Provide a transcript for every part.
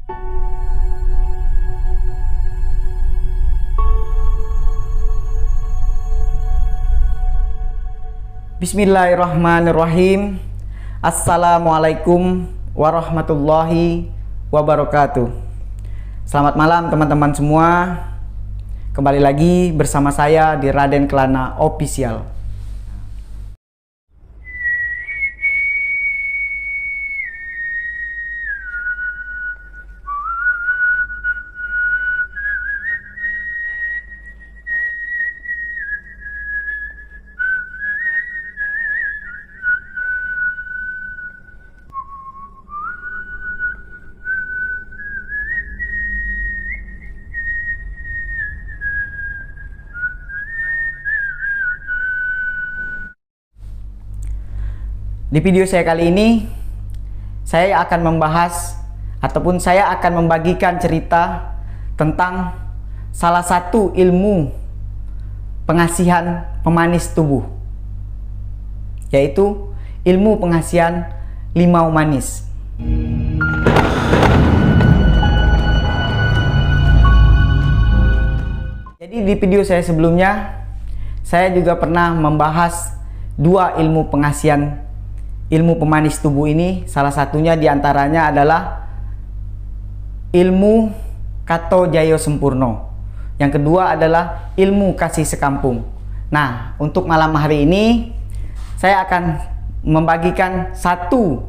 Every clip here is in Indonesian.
Bismillahirrahmanirrahim. Assalamualaikum warahmatullahi wabarakatuh. Selamat malam teman-teman semua. Kembali lagi bersama saya di Raden Kelana Official. Di video saya kali ini, saya akan membahas ataupun saya akan membagikan cerita tentang salah satu ilmu pengasihan pemanis tubuh, yaitu ilmu pengasihan limau manis. Jadi di video saya sebelumnya, saya juga pernah membahas dua ilmu pengasihan ilmu pemanis tubuh ini. Salah satunya diantaranya adalah ilmu Kato Jayo Sempurno. Yang kedua adalah ilmu kasih sekampung. Nah, untuk malam hari ini saya akan membagikan satu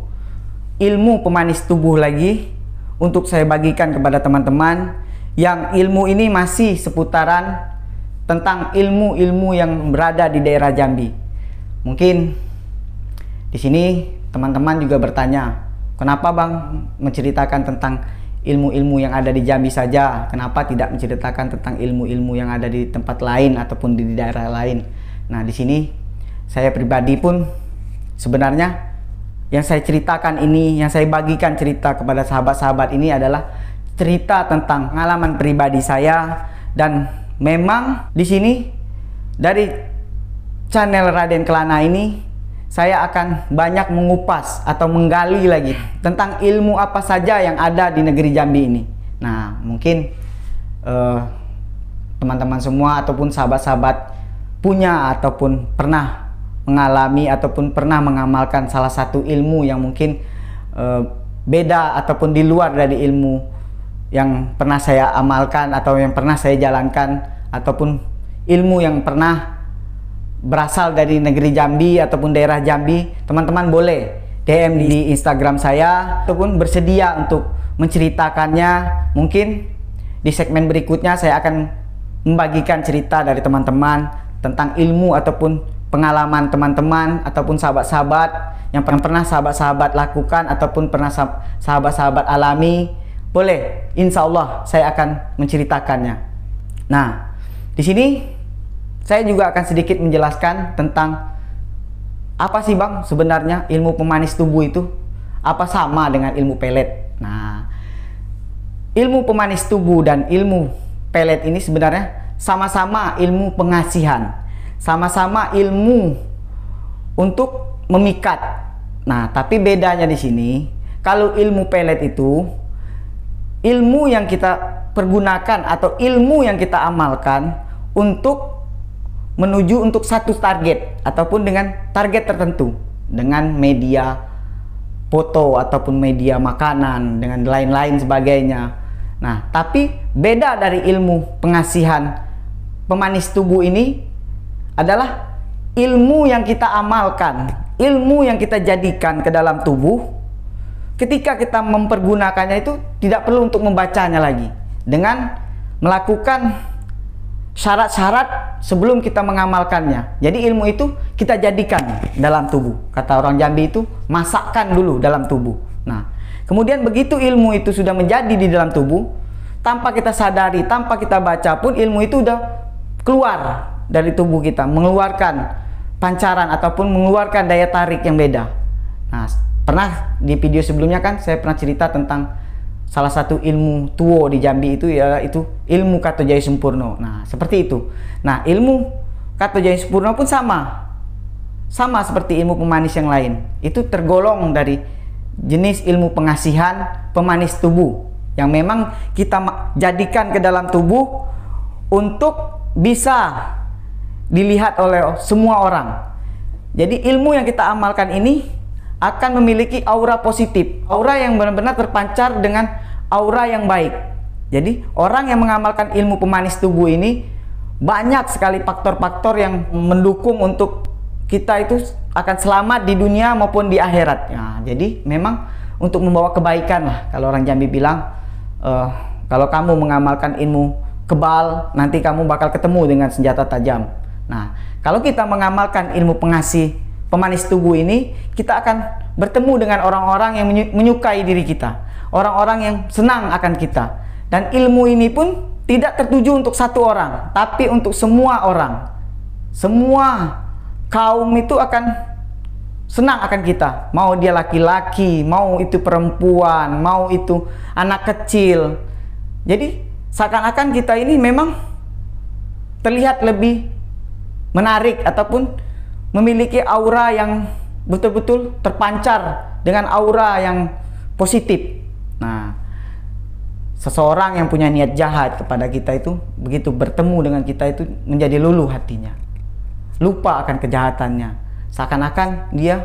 ilmu pemanis tubuh lagi untuk saya bagikan kepada teman-teman, yang ilmu ini masih seputaran tentang ilmu-ilmu yang berada di daerah Jambi. Mungkin di sini teman-teman juga bertanya, kenapa Bang menceritakan tentang ilmu-ilmu yang ada di Jambi saja? Kenapa tidak menceritakan tentang ilmu-ilmu yang ada di tempat lain ataupun di daerah lain? Nah, di sini saya pribadi pun sebenarnya yang saya ceritakan ini, yang saya bagikan cerita kepada sahabat-sahabat ini adalah cerita tentang pengalaman pribadi saya, dan memang di sini dari channel Raden Kelana ini saya akan banyak mengupas atau menggali lagi tentang ilmu apa saja yang ada di negeri Jambi ini. Nah, mungkin teman-teman semua ataupun sahabat-sahabat punya ataupun pernah mengalami ataupun pernah mengamalkan salah satu ilmu yang mungkin beda ataupun di luar dari ilmu yang pernah saya amalkan atau yang pernah saya jalankan, ataupun ilmu yang pernah berasal dari negeri Jambi ataupun daerah Jambi. Teman-teman boleh DM di Instagram saya ataupun bersedia untuk menceritakannya. Mungkin di segmen berikutnya saya akan membagikan cerita dari teman-teman tentang ilmu ataupun pengalaman teman-teman ataupun sahabat-sahabat yang pernah sahabat-sahabat lakukan ataupun pernah sahabat-sahabat alami. Boleh, insya Allah saya akan menceritakannya. Nah, di sini saya juga akan sedikit menjelaskan tentang apa sih Bang sebenarnya ilmu pemanis tubuh itu? Apa sama dengan ilmu pelet? Nah, ilmu pemanis tubuh dan ilmu pelet ini sebenarnya sama-sama ilmu pengasihan, sama-sama ilmu untuk memikat. Nah, tapi bedanya di sini, kalau ilmu pelet itu ilmu yang kita pergunakan atau ilmu yang kita amalkan untuk menuju untuk satu target ataupun dengan target tertentu, dengan media foto ataupun media makanan dengan lain-lain sebagainya. Nah, tapi beda dari ilmu pengasihan pemanis tubuh ini adalah ilmu yang kita amalkan, ilmu yang kita jadikan ke dalam tubuh. Ketika kita mempergunakannya itu tidak perlu untuk membacanya lagi, dengan melakukan syarat-syarat sebelum kita mengamalkannya. Jadi ilmu itu kita jadikan dalam tubuh. Kata orang Jambi itu masakkan dulu dalam tubuh. Nah, kemudian begitu ilmu itu sudah menjadi di dalam tubuh, tanpa kita sadari, tanpa kita baca pun ilmu itu udah keluar dari tubuh kita, mengeluarkan pancaran ataupun mengeluarkan daya tarik yang beda. Nah, pernah di video sebelumnya kan saya pernah cerita tentang salah satu ilmu tuo di Jambi itu, ya itu ilmu Kato Jayo Sempurno. Nah, seperti itu. Nah, ilmu Kato Jayo Sempurno pun sama seperti ilmu pemanis yang lain. Itu tergolong dari jenis ilmu pengasihan pemanis tubuh yang memang kita jadikan ke dalam tubuh untuk bisa dilihat oleh semua orang. Jadi ilmu yang kita amalkan ini akan memiliki aura positif, aura yang benar-benar terpancar dengan aura yang baik. Jadi orang yang mengamalkan ilmu pemanis tubuh ini banyak sekali faktor-faktor yang mendukung untuk kita itu akan selamat di dunia maupun di akhirat. Nah, jadi memang untuk membawa kebaikan lah. Kalau orang Jambi bilang, kalau kamu mengamalkan ilmu kebal, nanti kamu bakal ketemu dengan senjata tajam. Nah, kalau kita mengamalkan ilmu pemanis tubuh ini, kita akan bertemu dengan orang-orang yang menyukai diri kita, orang-orang yang senang akan kita. Dan ilmu ini pun tidak tertuju untuk satu orang, tapi untuk semua orang. Semua kaum itu akan senang akan kita, mau dia laki-laki, mau itu perempuan, mau itu anak kecil. Jadi seakan-akan kita ini memang terlihat lebih menarik ataupun memiliki aura yang betul-betul terpancar dengan aura yang positif. Nah, seseorang yang punya niat jahat kepada kita itu, begitu bertemu dengan kita itu menjadi luluh hatinya, lupa akan kejahatannya, seakan-akan dia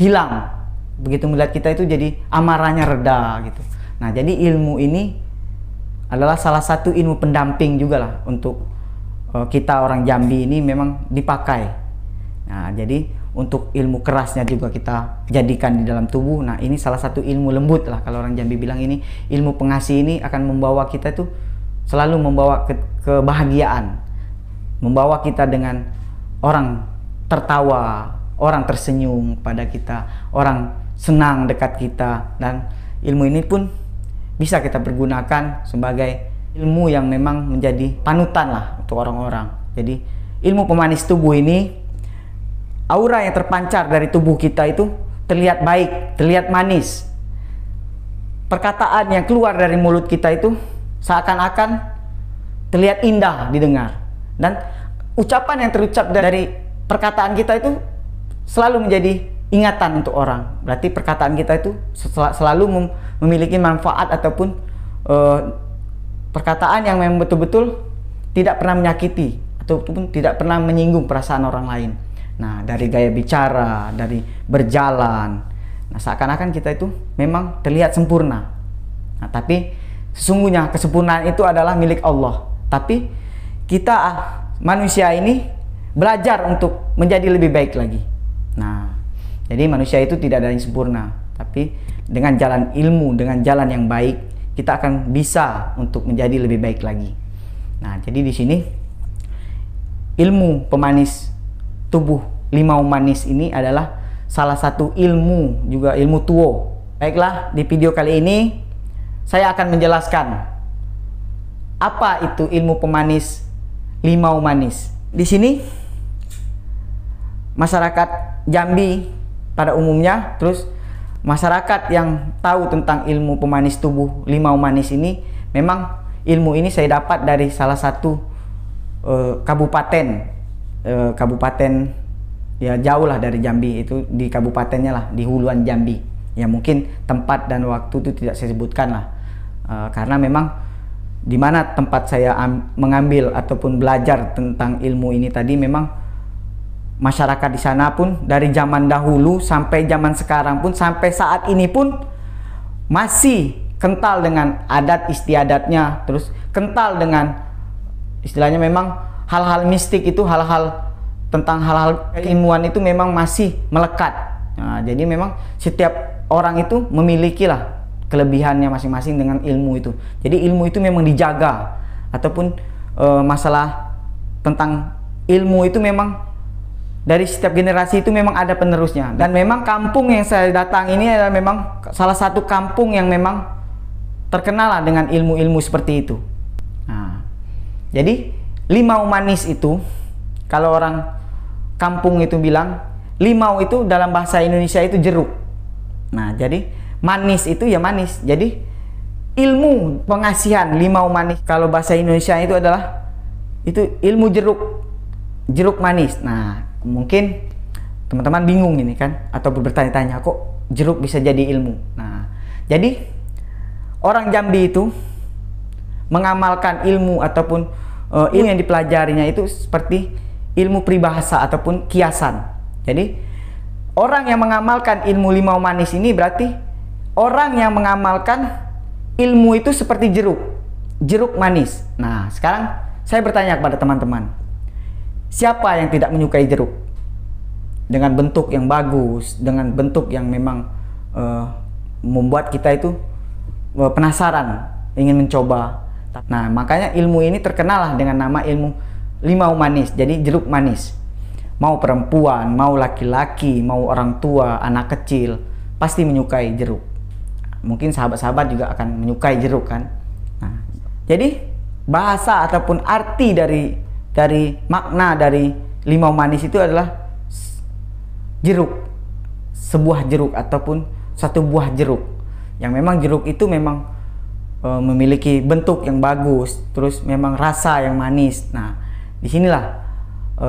hilang. Begitu melihat kita itu jadi amarahnya reda gitu. Nah, jadi ilmu ini adalah salah satu ilmu pendamping juga lah untuk kita orang Jambi ini memang dipakai. Nah, jadi untuk ilmu kerasnya juga kita jadikan di dalam tubuh. Nah, ini salah satu ilmu lembut lah, kalau orang Jambi bilang. Ini ilmu pengasih ini akan membawa kita itu selalu membawa kebahagiaan, membawa kita dengan orang tertawa, orang tersenyum pada kita, orang senang dekat kita. Dan ilmu ini pun bisa kita pergunakan sebagai ilmu yang memang menjadi panutan lah untuk orang-orang. Jadi ilmu pemanis tubuh ini, aura yang terpancar dari tubuh kita itu terlihat baik, terlihat manis. Perkataan yang keluar dari mulut kita itu seakan-akan terlihat indah didengar. Dan ucapan yang terucap dari perkataan kita itu selalu menjadi ingatan untuk orang. Berarti perkataan kita itu selalu memiliki manfaat ataupun perkataan yang memang betul-betul tidak pernah menyakiti ataupun tidak pernah menyinggung perasaan orang lain. Nah, dari gaya bicara, dari berjalan, nah seakan-akan kita itu memang terlihat sempurna. Nah, tapi sesungguhnya kesempurnaan itu adalah milik Allah. Tapi kita manusia ini belajar untuk menjadi lebih baik lagi. Nah, jadi manusia itu tidak ada yang sempurna, tapi dengan jalan ilmu, dengan jalan yang baik, kita akan bisa untuk menjadi lebih baik lagi. Nah, jadi di sini ilmu pemanis tubuh limau manis ini adalah salah satu ilmu, juga ilmu tuo. Baiklah, di video kali ini saya akan menjelaskan apa itu ilmu pemanis limau manis. Di sini masyarakat Jambi pada umumnya, terus masyarakat yang tahu tentang ilmu pemanis tubuh limau manis ini, memang ilmu ini saya dapat dari salah satu kabupaten ya jauh lah dari Jambi, itu di kabupatennya lah, di huluan Jambi. Ya mungkin tempat dan waktu itu tidak saya sebutkan lah, karena memang di mana tempat saya mengambil ataupun belajar tentang ilmu ini tadi, memang masyarakat di sana pun dari zaman dahulu sampai zaman sekarang pun, sampai saat ini pun masih kental dengan adat istiadatnya, terus kental dengan istilahnya memang hal-hal mistik itu, hal-hal tentang hal-hal keilmuan itu memang masih melekat. Nah, jadi memang setiap orang itu memiliki lah kelebihannya masing-masing dengan ilmu itu. Jadi ilmu itu memang dijaga, ataupun masalah tentang ilmu itu memang dari setiap generasi itu memang ada penerusnya. Dan memang kampung yang saya datang ini adalah memang salah satu kampung yang memang terkenal lah dengan ilmu-ilmu seperti itu. Nah, jadi limau manis itu, kalau orang kampung itu bilang, limau itu dalam bahasa Indonesia itu jeruk. Nah, jadi manis itu ya manis. Jadi ilmu pengasihan limau manis kalau bahasa Indonesia itu adalah itu ilmu jeruk manis. Nah, mungkin teman-teman bingung ini kan, atau bertanya-tanya kok jeruk bisa jadi ilmu. Nah, jadi orang Jambi itu mengamalkan ilmu ataupun ilmu yang dipelajarinya itu seperti ilmu peribahasa ataupun kiasan. Jadi orang yang mengamalkan ilmu limau manis ini berarti orang yang mengamalkan ilmu itu seperti jeruk manis. Nah, sekarang saya bertanya kepada teman-teman, siapa yang tidak menyukai jeruk? Dengan bentuk yang bagus, dengan bentuk yang memang membuat kita itu penasaran, ingin mencoba. Nah, makanya ilmu ini terkenal lah dengan nama ilmu limau manis, jadi jeruk manis. Mau perempuan, mau laki-laki, mau orang tua, anak kecil, pasti menyukai jeruk. Mungkin sahabat-sahabat juga akan menyukai jeruk kan. Nah, jadi bahasa ataupun arti dari makna dari limau manis itu adalah jeruk, sebuah jeruk ataupun satu buah jeruk. Yang memang jeruk itu memang memiliki bentuk yang bagus, terus memang rasa yang manis. Nah, disinilah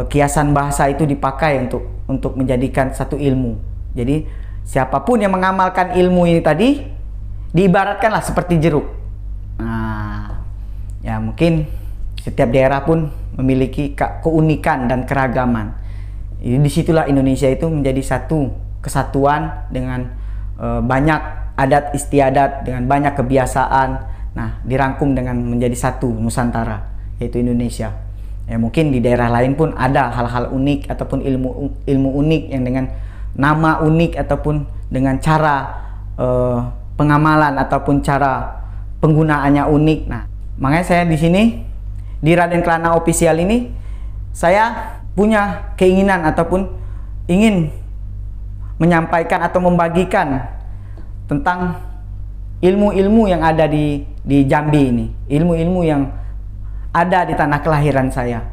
kiasan bahasa itu dipakai untuk menjadikan satu ilmu. Jadi siapapun yang mengamalkan ilmu ini tadi diibaratkanlah seperti jeruk. Nah, ya mungkin setiap daerah pun memiliki keunikan dan keragaman. Jadi disitulah Indonesia itu menjadi satu kesatuan dengan banyak adat istiadat, dengan banyak kebiasaan. Nah, dirangkum dengan menjadi satu Nusantara, yaitu Indonesia. Ya, mungkin di daerah lain pun ada hal-hal unik ataupun ilmu unik yang dengan nama unik ataupun dengan cara pengamalan ataupun cara penggunaannya unik. Nah, makanya saya di sini di Raden Kelana Official ini saya punya keinginan ataupun ingin menyampaikan atau membagikan tentang ilmu-ilmu yang ada di Jambi ini, ilmu-ilmu yang ada di tanah kelahiran saya.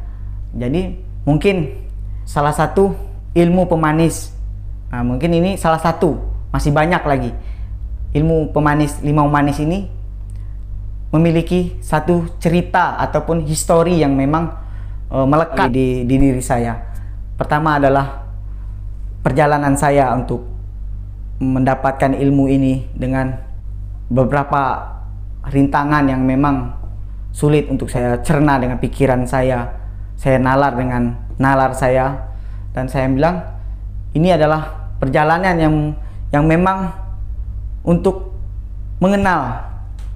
Jadi mungkin salah satu ilmu pemanis, nah mungkin ini salah satu, masih banyak lagi ilmu pemanis limau manis ini memiliki satu cerita ataupun histori yang memang melekat di diri saya. Pertama adalah perjalanan saya untuk mendapatkan ilmu ini dengan beberapa rintangan yang memang sulit untuk saya cerna dengan pikiran saya nalar dengan nalar saya, dan saya bilang ini adalah perjalanan yang memang untuk mengenal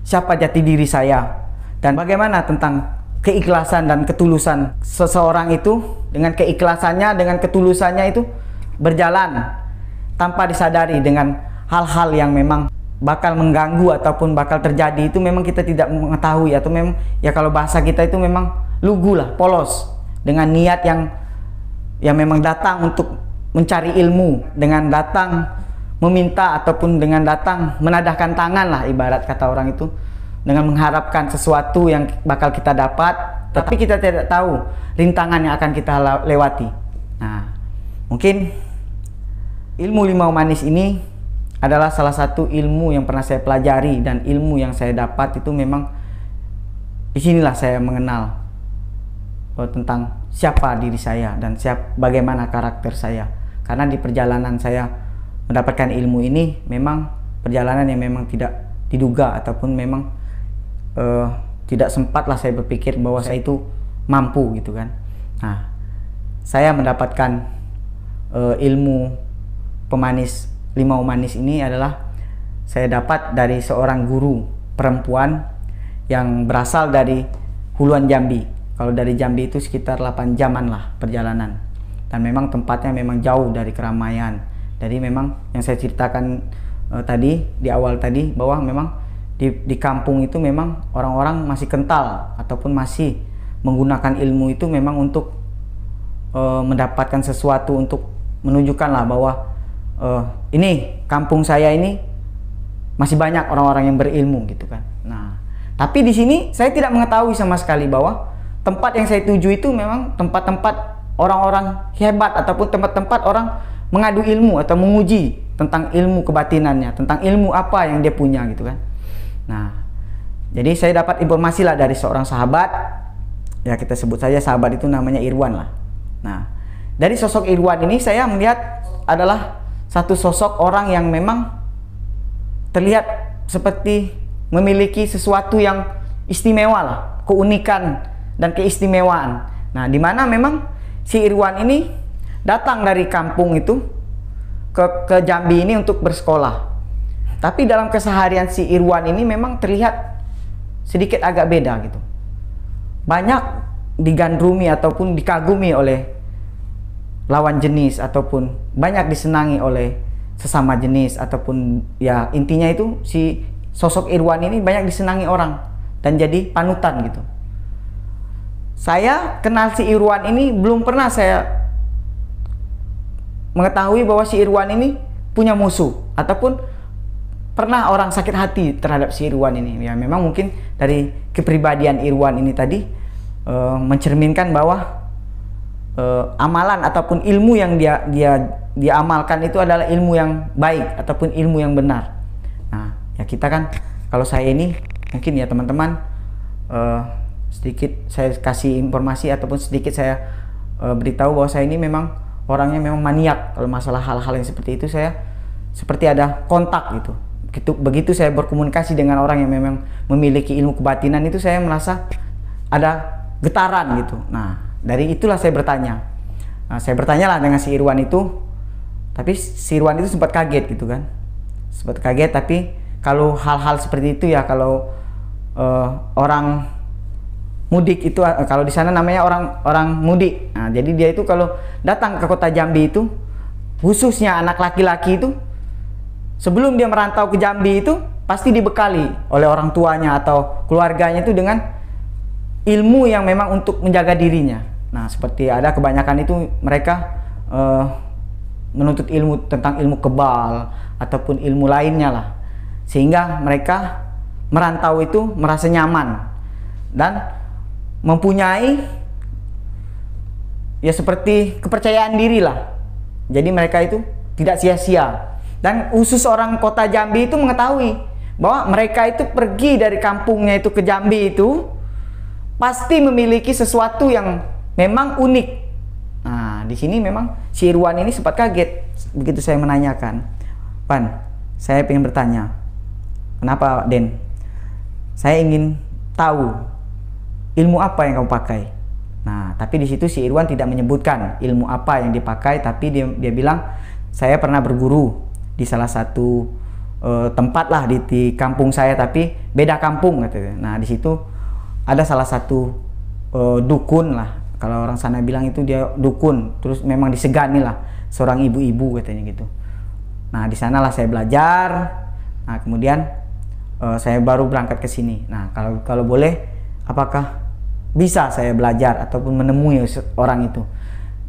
siapa jati diri saya dan bagaimana tentang keikhlasan dan ketulusan seseorang itu. Dengan keikhlasannya, dengan ketulusannya itu berjalan tanpa disadari dengan hal-hal yang memang bakal mengganggu ataupun bakal terjadi, itu memang kita tidak mengetahui, atau memang ya kalau bahasa kita itu memang lugu lah, polos, dengan niat yang memang datang untuk mencari ilmu, dengan datang meminta ataupun dengan datang menadahkan tangan lah, ibarat kata orang itu, dengan mengharapkan sesuatu yang bakal kita dapat, tapi kita tidak tahu rintangan yang akan kita lewati. Nah, mungkin ilmu limau manis ini adalah salah satu ilmu yang pernah saya pelajari, dan ilmu yang saya dapat itu memang disinilah saya mengenal tentang siapa diri saya dan bagaimana karakter saya. Karena di perjalanan saya mendapatkan ilmu ini memang perjalanan yang memang tidak diduga ataupun memang tidak sempat lah saya berpikir bahwa saya itu mampu gitu kan. Nah, saya mendapatkan ilmu pemanis limau manis ini adalah saya dapat dari seorang guru perempuan yang berasal dari Huluan Jambi. Kalau dari Jambi itu sekitar 8 jaman lah perjalanan, dan memang tempatnya memang jauh dari keramaian. Jadi memang yang saya ceritakan tadi di awal tadi, bahwa memang di kampung itu memang orang-orang masih kental ataupun masih menggunakan ilmu itu memang untuk mendapatkan sesuatu, untuk menunjukkan lah bahwa ini kampung saya ini masih banyak orang-orang yang berilmu gitu kan. Nah, tapi di sini saya tidak mengetahui sama sekali bahwa tempat yang saya tuju itu memang tempat-tempat orang-orang hebat ataupun tempat-tempat orang mengadu ilmu atau menguji tentang ilmu kebatinannya, tentang ilmu apa yang dia punya gitu kan. Nah, jadi saya dapat informasi lah dari seorang sahabat, ya kita sebut saja sahabat itu namanya Irwan lah. Nah, dari sosok Irwan ini saya melihat adalah satu sosok orang yang memang terlihat seperti memiliki sesuatu yang istimewa lah, keunikan dan keistimewaan. Nah, di mana memang si Irwan ini datang dari kampung itu ke Jambi ini untuk bersekolah. Tapi dalam keseharian si Irwan ini memang terlihat sedikit agak beda gitu. Banyak digandrungi ataupun dikagumi oleh lawan jenis, ataupun banyak disenangi oleh sesama jenis, ataupun ya intinya itu si sosok Irwan ini banyak disenangi orang dan jadi panutan gitu. Saya kenal si Irwan ini belum pernah saya mengetahui bahwa si Irwan ini punya musuh ataupun pernah orang sakit hati terhadap si Irwan ini. Ya memang mungkin dari kepribadian Irwan ini tadi mencerminkan bahwa amalan ataupun ilmu yang dia amalkan itu adalah ilmu yang baik ataupun ilmu yang benar. Nah, ya kita kan, kalau saya ini mungkin ya teman-teman, sedikit saya kasih informasi ataupun sedikit saya beritahu bahwa saya ini memang orangnya memang maniak. Kalau masalah hal-hal yang seperti itu saya seperti ada kontak gitu. Begitu saya berkomunikasi dengan orang yang memang memiliki ilmu kebatinan itu, saya merasa ada getaran gitu. Nah, dari itulah saya bertanya. Nah, saya bertanyalah dengan si Irwan itu, tapi si Irwan itu sempat kaget gitu kan. Sempat kaget, tapi kalau hal-hal seperti itu ya, kalau orang mudik itu, kalau di sana namanya orang mudik. Nah, jadi dia itu kalau datang ke kota Jambi itu, khususnya anak laki-laki itu, sebelum dia merantau ke Jambi itu pasti dibekali oleh orang tuanya atau keluarganya itu dengan ilmu yang memang untuk menjaga dirinya. Nah, seperti ada kebanyakan itu mereka menuntut ilmu tentang ilmu kebal ataupun ilmu lainnya lah, sehingga mereka merantau itu merasa nyaman dan mempunyai ya seperti kepercayaan diri lah. Jadi mereka itu tidak sia-sia. Dan khusus orang kota Jambi itu mengetahui bahwa mereka itu pergi dari kampungnya itu ke Jambi itu pasti memiliki sesuatu yang memang unik. Nah, di sini memang si Irwan ini sempat kaget begitu saya menanyakan. Pan, saya ingin bertanya, kenapa Den? Saya ingin tahu ilmu apa yang kamu pakai. Nah, tapi di situ si Irwan tidak menyebutkan ilmu apa yang dipakai, tapi dia bilang, saya pernah berguru di salah satu tempat lah di kampung saya, tapi beda kampung katanya. Nah, di situ ada salah satu dukun lah, kalau orang sana bilang itu dia dukun, terus memang disegani lah seorang ibu-ibu katanya gitu. Nah, di sanalah saya belajar. Nah, kemudian saya baru berangkat ke sini. Nah, kalau boleh, apakah bisa saya belajar ataupun menemui orang itu?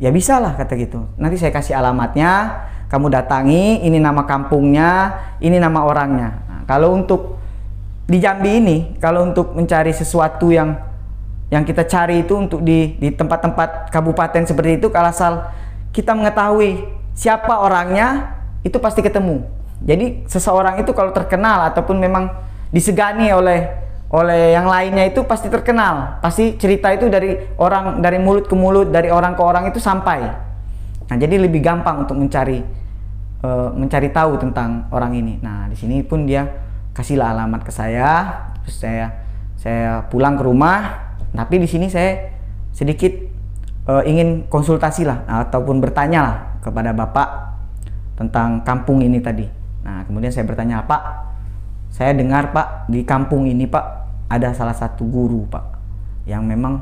Ya bisa lah kata gitu. Nanti saya kasih alamatnya, kamu datangi, ini nama kampungnya, ini nama orangnya. Nah, kalau untuk di Jambi ini, kalau untuk mencari sesuatu yang kita cari itu untuk di tempat-tempat kabupaten seperti itu, kalau asal kita mengetahui siapa orangnya, itu pasti ketemu. Jadi seseorang itu kalau terkenal ataupun memang disegani oleh yang lainnya itu pasti terkenal. Pasti cerita itu dari mulut ke mulut, dari orang ke orang itu sampai. Nah, jadi lebih gampang untuk mencari tahu tentang orang ini. Nah, di sini pun dia kasihlah alamat ke saya, terus saya pulang ke rumah. Tapi di sini saya sedikit ingin konsultasi lah ataupun bertanya lah kepada Bapak tentang kampung ini tadi. Nah, kemudian saya bertanya, Pak, saya dengar Pak di kampung ini Pak ada salah satu guru Pak yang memang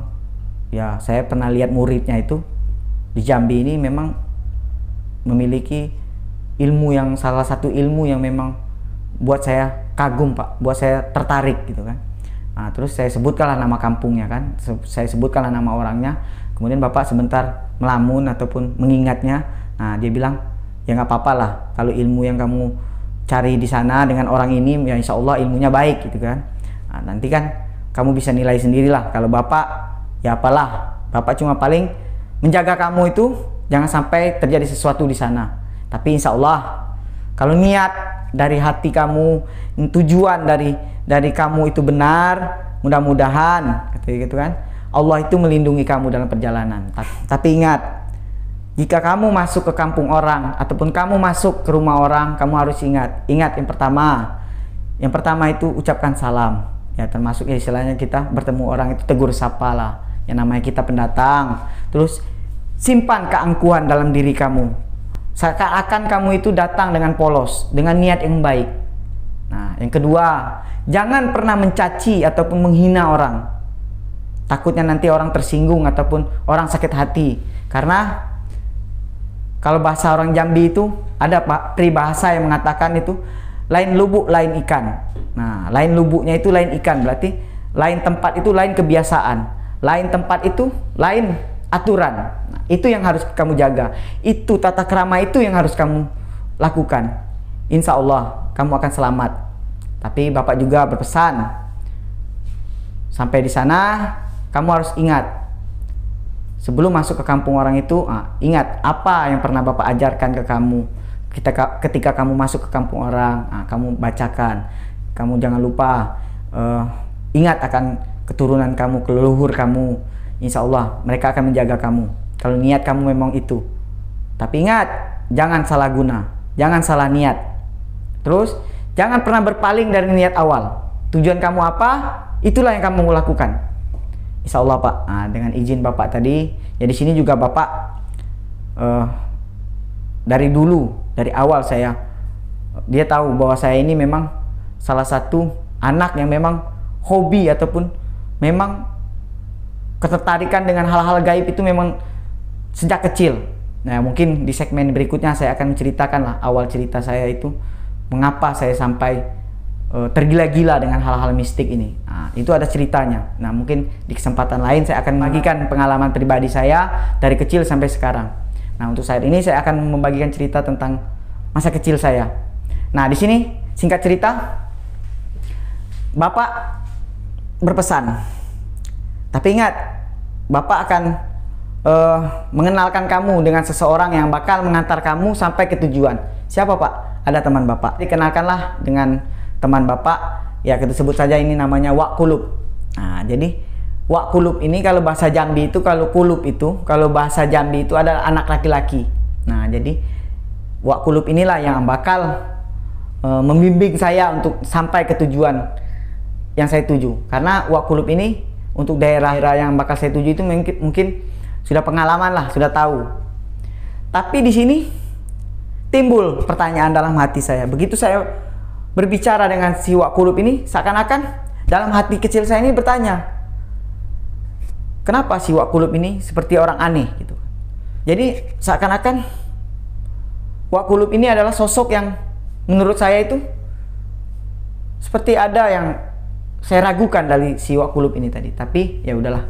ya saya pernah lihat muridnya itu di Jambi ini memang memiliki salah satu ilmu yang memang buat saya kagum Pak, buat saya tertarik gitu kan. Nah, terus saya sebutkanlah nama kampungnya kan, saya sebutkanlah nama orangnya. Kemudian Bapak sebentar melamun ataupun mengingatnya. Nah, dia bilang, ya nggak apa-apa lah kalau ilmu yang kamu cari di sana dengan orang ini ya insya Allah ilmunya baik gitu kan. Nah, nanti kan kamu bisa nilai sendirilah. Kalau Bapak ya apalah, Bapak cuma paling menjaga kamu itu jangan sampai terjadi sesuatu di sana. Tapi insya Allah kalau niat dari hati kamu, tujuan dari kamu itu benar, mudah-mudahan gitu kan, Allah itu melindungi kamu dalam perjalanan. Tapi ingat, jika kamu masuk ke kampung orang ataupun kamu masuk ke rumah orang, kamu harus ingat yang pertama, Yang pertama itu ucapkan salam. Ya, termasuk ya istilahnya kita bertemu orang itu tegur sapa lah. Yang namanya kita pendatang. Terus simpan keangkuhan dalam diri kamu. Seakan-akan kamu itu datang dengan polos, dengan niat yang baik. Nah, yang kedua, jangan pernah mencaci ataupun menghina orang. Takutnya nanti orang tersinggung ataupun orang sakit hati. Karena kalau bahasa orang Jambi itu ada peribahasa yang mengatakan itu lain lubuk lain ikan. Nah, lain lubuknya itu lain ikan, berarti lain tempat itu lain kebiasaan, lain tempat itu lain aturan. Nah, itu yang harus kamu jaga. Itu tata krama itu yang harus kamu lakukan. Insya Allah kamu akan selamat. Tapi Bapak juga berpesan, sampai di sana kamu harus ingat, sebelum masuk ke kampung orang itu, ingat apa yang pernah Bapak ajarkan ke kamu. Ketika kamu masuk ke kampung orang, kamu bacakan. Kamu jangan lupa ingat akan keturunan kamu, leluhur kamu. Insya Allah mereka akan menjaga kamu kalau niat kamu memang itu. Tapi ingat, jangan salah guna, jangan salah niat. Terus jangan pernah berpaling dari niat awal. Tujuan kamu apa, itulah yang kamu lakukan. Insya Allah Pak. Dengan izin Bapak tadi, ya di sini juga Bapak dari dulu, dari awal dia tahu bahwa saya ini memang salah satu anak yang memang hobi ataupun memang ketertarikan dengan hal-hal gaib itu memang sejak kecil. Nah, mungkin di segmen berikutnya saya akan menceritakan lah awal cerita saya itu, mengapa saya sampai tergila-gila dengan hal-hal mistik ini. Nah, itu ada ceritanya. Nah, mungkin di kesempatan lain saya akan membagikan pengalaman pribadi saya dari kecil sampai sekarang. Nah, untuk saat ini saya akan membagikan cerita tentang masa kecil saya. Nah, di sini singkat cerita, Bapak berpesan. Tapi ingat, Bapak akan mengenalkan kamu dengan seseorang yang bakal mengantar kamu sampai ke tujuan. Siapa Pak? Ada teman Bapak. Dikenalkanlah dengan teman Bapak. Ya, kita sebut saja ini namanya Wak Kulub. Nah, jadi Wak Kulub ini kalau bahasa Jambi itu, kalau Kulub itu, kalau bahasa Jambi itu adalah anak laki-laki. Nah, jadi Wak Kulub inilah yang bakal membimbing saya untuk sampai ke tujuan yang saya tuju. Karena Wak Kulub ini untuk daerah yang bakal saya tuju itu mungkin sudah pengalaman lah, sudah tahu. Tapi di sini timbul pertanyaan dalam hati saya. Begitu saya berbicara dengan si Wak Kulub ini, seakan-akan dalam hati kecil saya ini bertanya, kenapa si Wak Kulub ini seperti orang aneh gitu. Jadi seakan-akan Wak Kulub ini adalah sosok yang menurut saya itu seperti ada yang saya ragukan dari si Wak Kulub ini tadi. Tapi ya udahlah,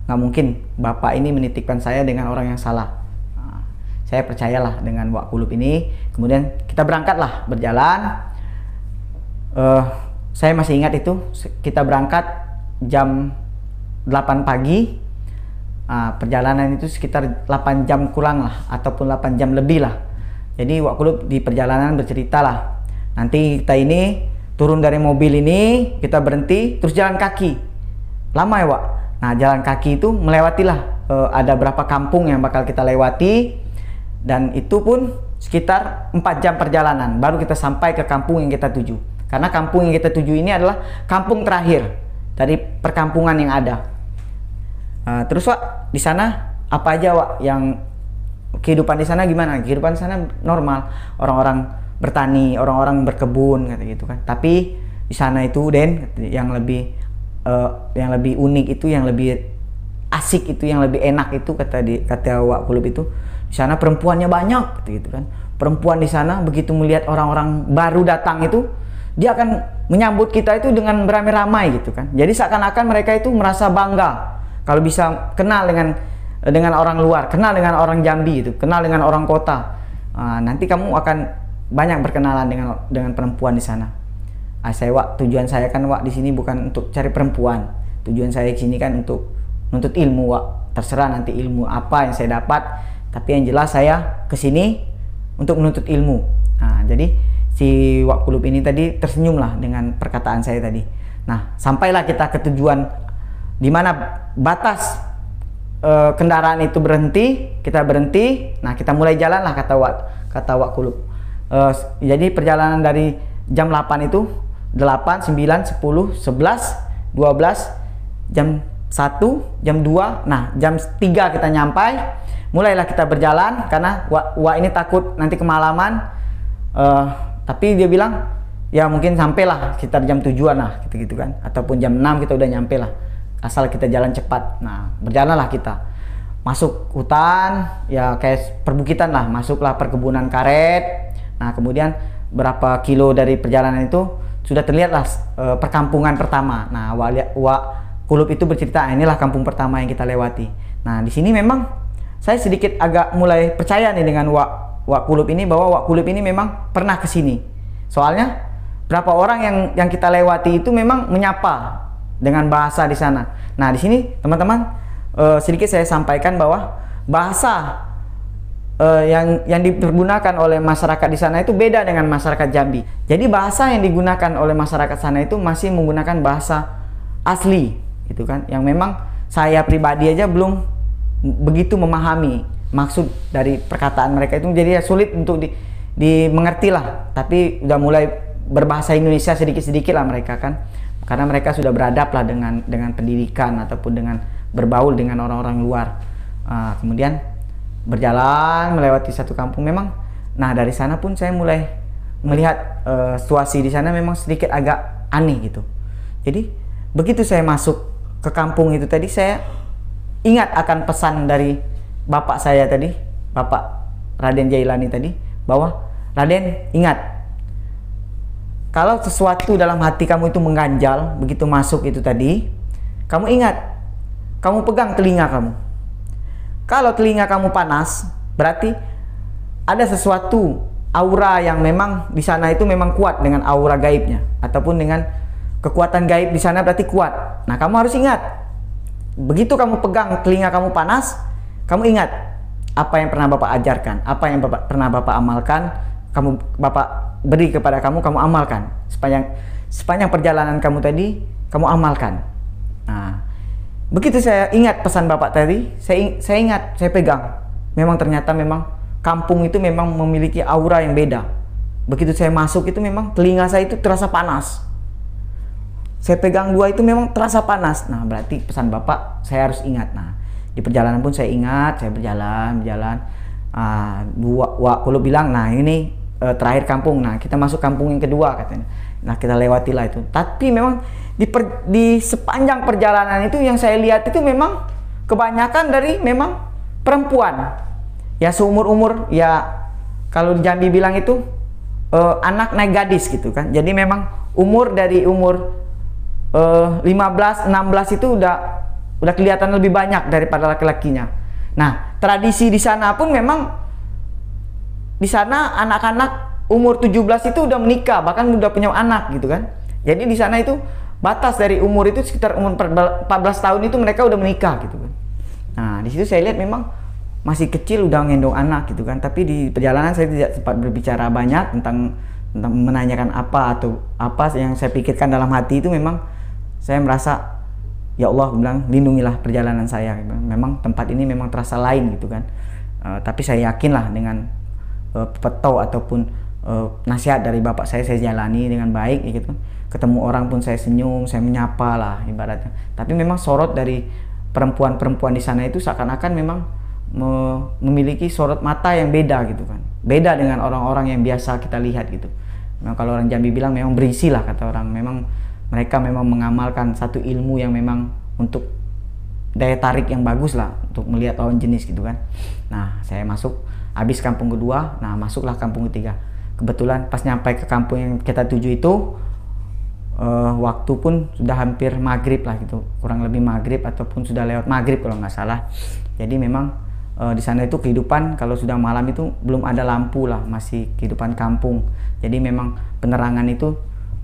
nggak mungkin Bapak ini menitipkan saya dengan orang yang salah. Nah, saya percayalah dengan Wak Kulub ini. Kemudian kita berangkatlah berjalan. Saya masih ingat itu, kita berangkat jam 8 pagi. Perjalanan itu sekitar 8 jam kurang lah, ataupun 8 jam lebih lah. Jadi Wak Kulub di perjalanan bercerita lah, nanti kita ini turun dari mobil ini, kita berhenti, terus jalan kaki. Lama ya Wak. Nah, jalan kaki itu melewatilah ada berapa kampung yang bakal kita lewati. Dan itu pun sekitar 4 jam perjalanan baru kita sampai ke kampung yang kita tuju. Karena kampung yang kita tuju ini adalah kampung terakhir dari perkampungan yang ada. Terus Wak, di sana apa aja Wak yang kehidupan di sana gimana? Kehidupan di sana normal, orang-orang bertani, orang-orang berkebun gitu kan. Tapi di sana itu Den, yang lebih unik itu, yang lebih asik itu, yang lebih enak itu kata Wak Kulub itu, di sana perempuannya banyak gitu kan. Perempuan di sana begitu melihat orang-orang baru datang itu, dia akan menyambut kita itu dengan beramai-ramai gitu kan. Jadi seakan-akan mereka itu merasa bangga kalau bisa kenal dengan orang luar, kenal dengan orang Jambi itu, kenal dengan orang kota. Nanti kamu akan banyak berkenalan dengan perempuan di sana. Tujuan saya kan Wak di sini bukan untuk cari perempuan. Tujuan saya di sini kan untuk menuntut ilmu Wak. Terserah nanti ilmu apa yang saya dapat, tapi yang jelas saya ke sini untuk menuntut ilmu. Jadi si Wak Kulub ini tadi tersenyum lah dengan perkataan saya tadi. Nah, sampailah kita ke tujuan di mana batas kendaraan itu berhenti, kita berhenti. Nah, kita mulai jalan lah kata Wak Kulub. Jadi perjalanan dari jam 8 itu 8, 9, 10, 11, 12, jam 1, jam 2, nah jam 3 kita nyampai. Mulailah kita berjalan karena Wak ini takut nanti kemalaman. Tapi dia bilang ya mungkin sampailah sekitar jam 7-an lah gitu-gitu kan, ataupun jam 6 kita udah nyampe lah, asal kita jalan cepat. Nah berjalanlah kita masuk hutan ya, kayak perbukitan lah, masuklah perkebunan karet. Nah kemudian berapa kilo dari perjalanan itu sudah terlihatlah perkampungan pertama. Nah Wak Kulub itu bercerita, inilah kampung pertama yang kita lewati. Nah di sini memang saya sedikit agak mulai percaya nih dengan Wak Kulub ini, bahwa Wak Kulub ini memang pernah ke sini. Soalnya berapa orang yang kita lewati itu memang menyapa dengan bahasa di sana. Nah di sini teman-teman, sedikit saya sampaikan bahwa bahasa yang dipergunakan oleh masyarakat di sana itu beda dengan masyarakat Jambi. Jadi bahasa yang digunakan oleh masyarakat sana itu masih menggunakan bahasa asli, gitu kan? Yang memang saya pribadi aja belum begitu memahami maksud dari perkataan mereka itu, jadi ya sulit untuk dimengerti lah. Tapi udah mulai berbahasa Indonesia sedikit-sedikit lah mereka kan, karena mereka sudah beradab lah dengan pendidikan ataupun dengan berbaul dengan orang-orang luar. Kemudian berjalan melewati satu kampung memang. Nah dari sana pun saya mulai melihat situasi di sana memang sedikit agak aneh gitu. Jadi begitu saya masuk ke kampung itu tadi, saya ingat akan pesan dari bapak saya tadi, Bapak Raden Jailani tadi, bahwa Raden ingat, kalau sesuatu dalam hati kamu itu mengganjal, begitu masuk itu tadi, kamu ingat, kamu pegang telinga kamu. Kalau telinga kamu panas, berarti ada sesuatu aura yang memang di sana itu memang kuat dengan aura gaibnya, ataupun dengan kekuatan gaib di sana berarti kuat. Nah, kamu harus ingat, begitu kamu pegang telinga kamu panas, kamu ingat apa yang pernah Bapak ajarkan, apa yang pernah Bapak amalkan, Bapak beri kepada kamu amalkan. Sepanjang perjalanan kamu tadi, kamu amalkan. Nah, begitu saya ingat pesan Bapak tadi, saya ingat, saya pegang. Memang ternyata memang kampung itu memang memiliki aura yang beda. Begitu saya masuk itu memang telinga saya itu terasa panas. Saya pegang dua itu memang terasa panas. Nah, berarti pesan Bapak saya harus ingat. Nah, di perjalanan pun saya ingat, saya berjalan. Wak Kulub bilang, nah ini terakhir kampung. Nah, kita masuk kampung yang kedua katanya. Nah, kita lewatilah itu. Tapi memang di sepanjang perjalanan itu yang saya lihat itu memang kebanyakan dari memang perempuan. Ya seumur-umur, ya kalau di Jambi bilang itu anak naik gadis gitu kan. Jadi memang umur dari umur 15, 16 itu udah kelihatan lebih banyak daripada laki-lakinya. Nah, tradisi di sana pun memang di sana anak-anak umur 17 itu udah menikah, bahkan udah punya anak gitu kan. Jadi di sana itu batas dari umur itu sekitar umur 14 tahun itu mereka udah menikah gitu kan. Nah, di situ saya lihat memang masih kecil udah ngendong anak gitu kan. Tapi di perjalanan saya tidak sempat berbicara banyak tentang menanyakan apa atau apa yang saya pikirkan dalam hati itu. Memang saya merasa, ya Allah, bilang lindungilah perjalanan saya. Memang tempat ini memang terasa lain gitu kan. Tapi saya yakinlah dengan petau ataupun nasihat dari bapak saya jalani dengan baik gitu. Ketemu orang pun saya senyum, saya menyapa lah ibaratnya. Tapi memang sorot dari perempuan-perempuan di sana itu seakan-akan memang memiliki sorot mata yang beda gitu kan. Beda dengan orang-orang yang biasa kita lihat gitu. Memang kalau orang Jambi bilang memang berisi lah kata orang. Memang mereka memang mengamalkan satu ilmu yang memang untuk daya tarik yang bagus lah untuk melihat lawan jenis gitu kan. Nah, saya masuk habis kampung kedua, nah masuklah kampung ketiga. Kebetulan pas nyampe ke kampung yang kita tuju itu waktu pun sudah hampir maghrib lah gitu, kurang lebih maghrib ataupun sudah lewat maghrib kalau nggak salah. Jadi memang di sana itu kehidupan kalau sudah malam itu belum ada lampu lah, masih kehidupan kampung. Jadi memang penerangan itu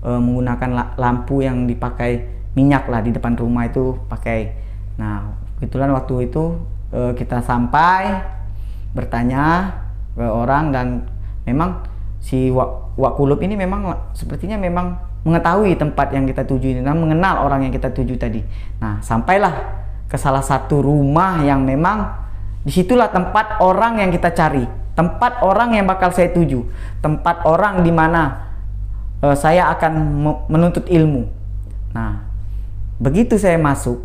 menggunakan lampu yang dipakai minyak lah, di depan rumah itu pakai. Nah, kebetulan waktu itu kita sampai bertanya ke orang, dan memang si Wak Kulub ini memang sepertinya memang mengetahui tempat yang kita tuju ini, dan mengenal orang yang kita tuju tadi. Nah, sampailah ke salah satu rumah yang memang disitulah tempat orang yang kita cari, tempat orang yang bakal saya tuju, tempat orang di mana saya akan menuntut ilmu. Nah, begitu saya masuk,